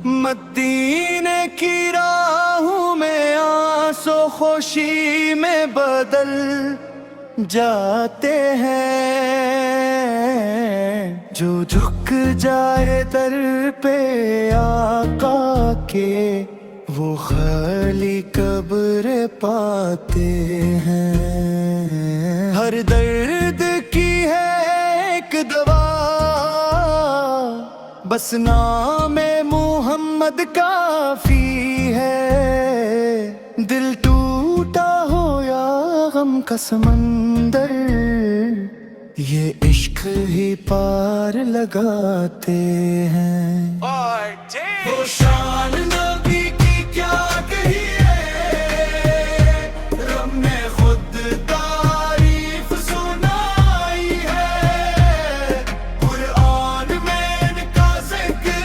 مدینے کی راہوں میں آنسو خوشی میں بدل جاتے ہیں، جو جھک جائے در پہ آقا کے وہ خالی قبر پاتے ہیں۔ ہر درد کی ہے ایک دوا، بس نام محمد کافی ہے۔ دل ٹوٹا ہو یا غم کا سمندر، یہ عشق ہی پار لگاتے ہیں۔ وہ شان نبی کی کیا کہیے، رب نے خود تعریف سنائی ہے۔ قرآن میں ان کا ذکر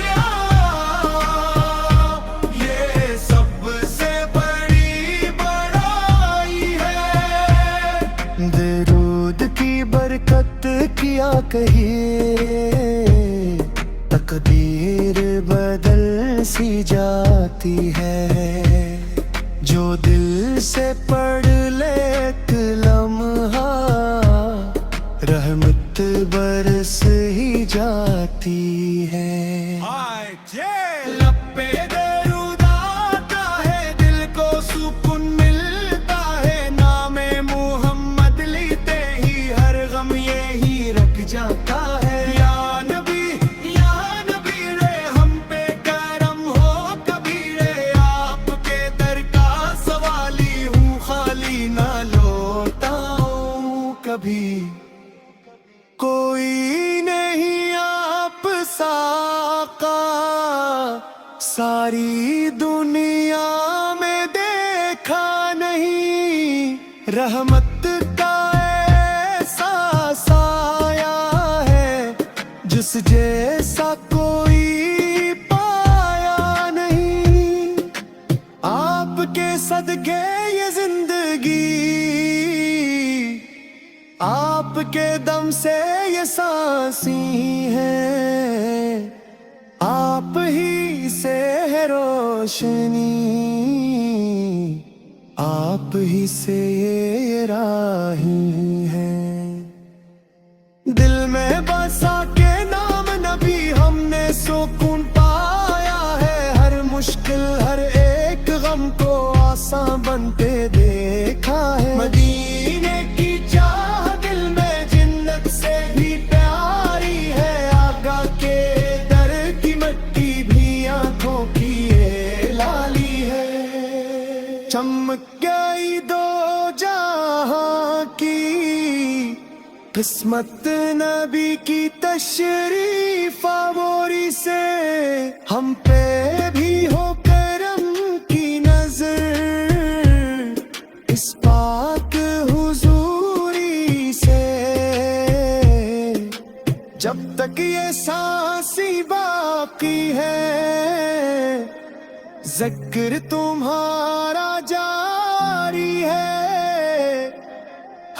یہ سب سے بڑی بڑائی ہے۔ درود کی برکت کیا کہیے، تقدیر بدل سی جاتی ہے۔ جو دل سے پڑھ لے ایک لمحہ، رحمت برس ہی جاتی ہے۔ لب پہ درود آتا ہے، دل کو سکون ملتا ہے۔ نام محمد لیتے ہی ہر غم یہی رکھ جاتا ہے۔ یا نبی رے ہم پہ کرم ہو کبھی رے، آپ کے در کا سوالی ہوں، خالی نہ لوٹا ہوں کبھی۔ کوئی نہیں آپ سا آقا، ساری دنیا میں دیکھا نہیں۔ رحمت کا ایسا سایہ ہے، جس جیسا کوئی پایا نہیں۔ آپ کے صدقے یہ زندگی، آپ کے دم سے یہ سانسی ہے۔ آپ ہی سے ہے روشنی، آپ ہی سے یہ راہی ہے۔ دل میں بسا کے نام نبی ہم نے سکون پایا ہے۔ ہر مشکل ہر ایک غم کو آسان بنتے دیکھا ہے۔ مدینے کی چاہ دل میں جنت سے بھی پیاری ہے۔ آقا کے در کی مٹی بھی آنکھوں کی یہ لالی ہے۔ چمک گئی دو جہاں کی قسمت، نبی کی تشریف آوری سے ہم پہ بھی ہو کرم کی نظر۔ اس پاک حضوری سے جب تک یہ سانسی باقی ہے، ذکر تمہارا جاری ہے۔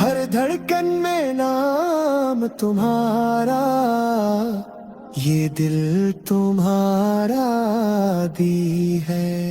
ہر دھڑکن میں نام تمہارا، یہ دل تمہارا دی ہے۔